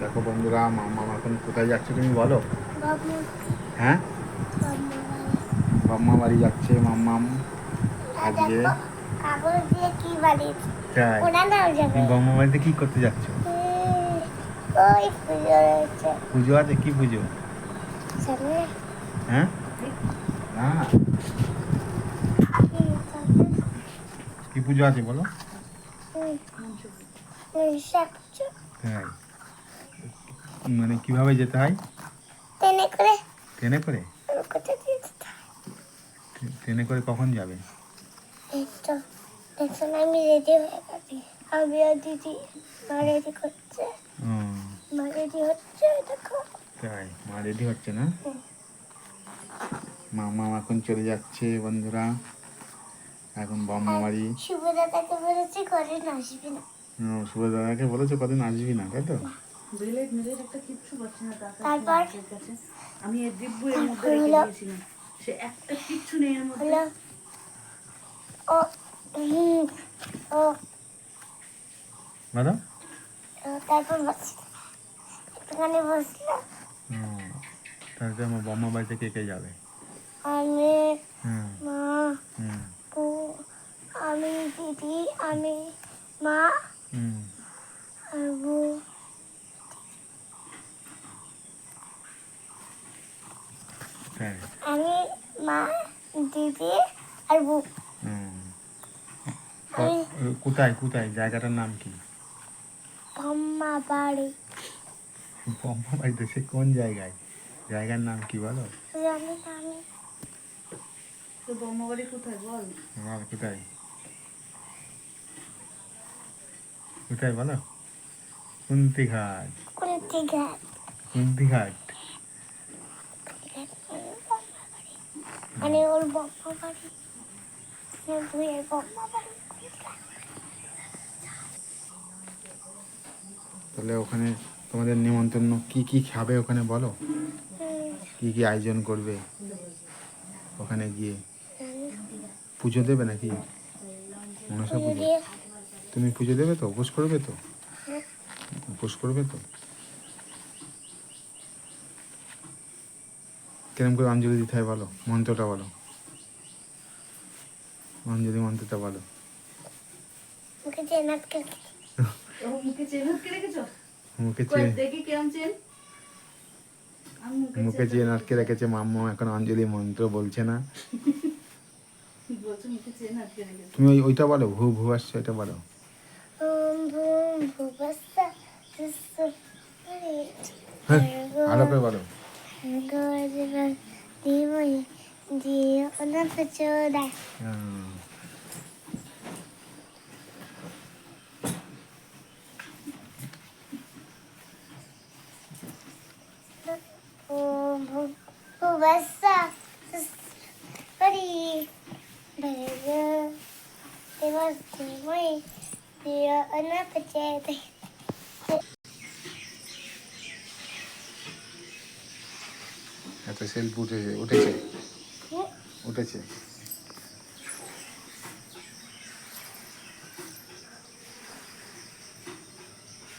দেখো বন্ধুরা, মাম্মা এখন কোথায় যাচ্ছে তুমি বলো। হ্যাঁ, মাম্মা বাড়ি যাচ্ছে মাম্মাম আজকে। কাগজ দিয়ে কি বানিয়েছি? তাই তুমি মাম্মা বাড়িতে কি করতে যাচ্ছ? ওই পুজো রয়েছে পুজো আছে? কি পুজো? সামনে। হ্যাঁ, না না, কি পুজো আছে বলো। তাই মানে কিভাবে যেতে হয়? ট্রেনে করে। ট্রেনে করে? কোথা দিয়ে যেতে হয়? ট্রেনে করে কখন যাবে? এই তো এখন আমি রেডি হয়ে গেছি। আমি আর দিদি মা রেডি করছে। ও, মা রেডি হচ্ছে, দেখো। তাই মা রেডি হচ্ছে না? মামা এখন চলে যাচ্ছে বন্ধুরা, এখন বাম্মা বাড়ি। শুভদাদাকে বলেছি কদিন আসবি না। শুভ দাদাকে বলেছো কদিন আসবি না, তাই তো? তারপর আমি এর দিব্য এর মধ্যে রেখে দিয়েছিলাম, সে একটা কিচ্ছু নেই এর মধ্যে। হলো ও ও বলো। তারপর বসলাম, একটুখানি বসলাম। তারপরে আমার বাম্মা বাড়িতে কে কে যাবে? আমি, হুম মা, হুম ও, আমি, দিদি, আমি, মা হুম আর বউ। তাই। আমি, মা, দিদি আর বউ। হুম। আমি কোথায় কোথায় জায়গাটার নাম কি? বাম্মা বাড়ি। বাম্মা বাড়িতে সে কোন জায়গায়? জায়গার নাম কি বলো? জানি না আমি। তোর বম্মা বাড়ি কোথায় বল? আর কোথায় কোথায় বলো? কুন্তিঘাট। কোনটি ঘাট? কুন্তিঘাট। মানে ওর বাম্মা বাড়ি, দুইয়ের বাম্মা বাড়ি। তাহলে ওখানে তোমাদের নিমন্ত্রণ কি কি খাবে ওখানে বলো, কি কি আয়োজন করবে ওখানে গিয়ে? পুজো দেবে নাকি? মনসা পুজো? তুমি পুজো দেবে তো? উপোস করবে তো? উপোস করবে তো? কিরম করে অঞ্জলি দিতে হয় বলো, মন্ত্রটা বলো, অঞ্জলি মন্ত্রটা বলো। মুখে চেন আটকে ও মুখে চেন আটকে রেখেছো? মুখে চেয়ে দেখি কেমন চেন। মুখে চেন আটকে রেখেছে মাম্মা, এখন অঞ্জলি মন্ত্র বলছে না। বলছো মুখে চেন আটকে রেখেছো। তুমি ওইটা বলো, ভূ ভূ আসছে ওইটা বলো। ওম ভূম ভুবস্সা হ্যাঁ, ভালো করে বলো। ধীমহি ধিয়ো ন প্রচোদয়াৎ। হুম। ওম ভুবস্সা ভর্গো দেবস্য ধীমহি ধিয়ো ন প্রচোদয়াৎ। এত সেলফ উঠেছে উঠেছে উঠেছে।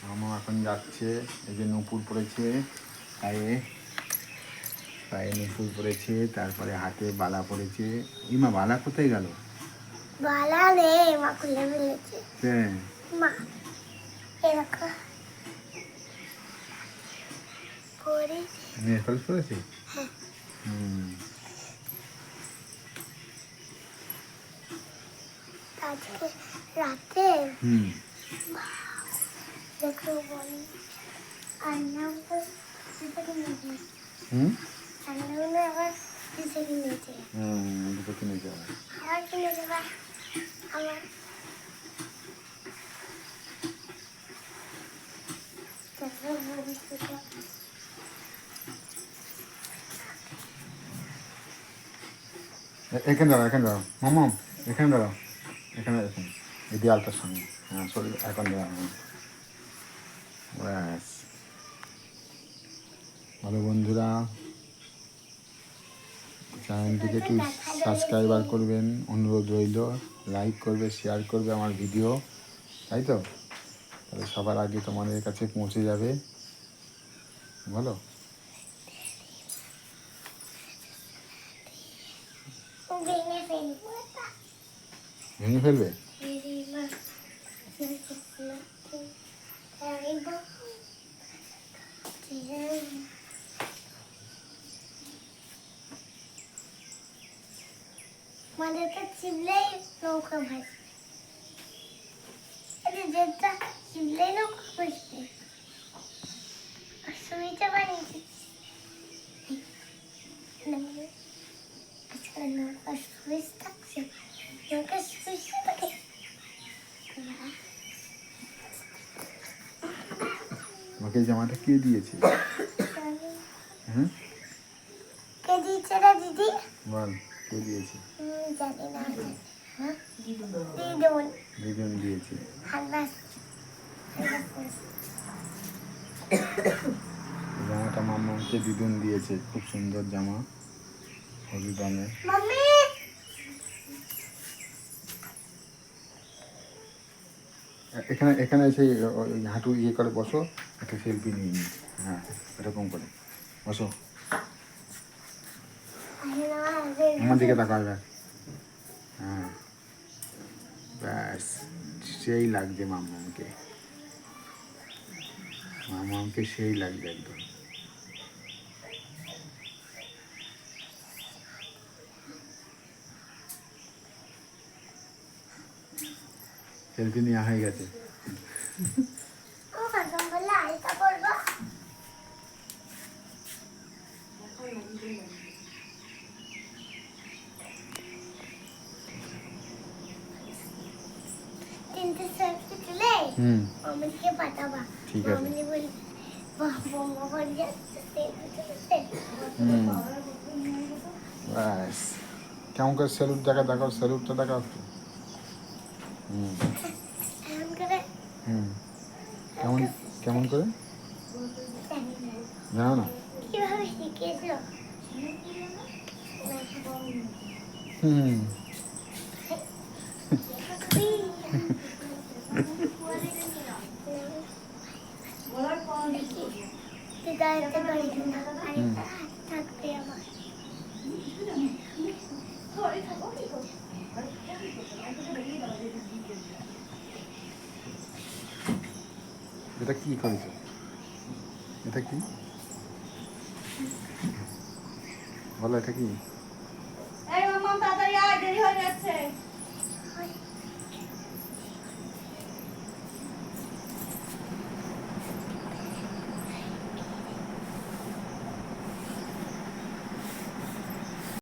মামা এখন যাচ্ছে, এই যে নূপুর পড়েছে পায়ে, পায়ে নূপুর পড়েছে, তারপরে হাতে বালা পড়েছে। ইমা বালা কোথায় গেল? বালা নেই, মা খুলে ফেলেছে। হ্যাঁ, মা এরকম পরে নেপাল পড়েছে। হ্যাঁ, হুম। আজকে রাতে হুম দেখো বলি আন্নাকে দিতে কিনেছি। হুম আন্নাগুলো আবার দিতে কিনেছে। দুটো কিনে যাওয়া। আবার কিনে দেবা আমার। দেখো ভবিষ্যৎ এখানে দাঁড়াও, এখানে দাঁড়াও মামা, এখানে দাঁড়াও, এখানে দেখুন এই দেয়ালটার সঙ্গে। হ্যাঁ শরীর এখন দাঁড়াও। ব্যাস। ভালো বন্ধুরা, চ্যানেলটিকে একটু সাবস্ক্রাইবার করবেন অনুরোধ রইল, লাইক করবে, শেয়ার করবে আমার ভিডিও, তাই তো? তাহলে সবার আগে তোমাদের কাছে পৌঁছে যাবে। বলো। ভেঙে ফেলবো। ভেঙে ফেলবে? মাথাটা চিপলেই নৌকা ভাসবে, যেটা চিপলেই নৌকা ভাসবে। আর সুইচটা বানিয়েছি আজকাল নৌকার সুইচ থাকছে, নৌকার সুইচটা থাকে। আমাকে এই জামাটা কে দিয়েছে? হ্যাঁ কে দিয়েছে রে দিদি? বল, কে দিয়েছে? জানি না। হ্যাঁ দিদুন। দিদুন। দিদুন দিয়েছে। হালবাস জামাটা মাম্মাকে দিদুন দিয়েছে, খুব সুন্দর জামা, হলুদ রঙের। মাম্মি এখানে এখানে এসে ওই হাঁটু ইয়ে করে বসো, একটা সেলফি নিয়ে নিই। হ্যাঁ, এরকম করে বসো, আমার দিকে তাকাবে। হ্যাঁ, ব্যাস, সেই লাগছে মাম্মাকে, মাম্মাকে সেই লাগছে একদম। সেলফি নেওয়া হয়ে গেছে। ও কাকম বললে আলতা পরবো। তিনটে সেলফি তুলে মামিকে পাঠাবা। ঠিক আছে। মামি বলবে বাহ বোমা পড়ে যাচ্ছে সেলফি তুলতে। ব্যাস, কেমন করে স্যালুট দেখাও, স্যালুটটা দেখাও একটু। এমন করে কেমন কেমন করে জানো না? কিভাবে শিখিয়েছো? হুম হৃদয়তে বাড়ি না আরেকটা হাত থাকবে আমার। এটা কি করেছো? এটা কি বলো, এটা কি? এই মাম্মা তাড়াতাড়ি আয়, দেরি হয়ে যাচ্ছে। হয়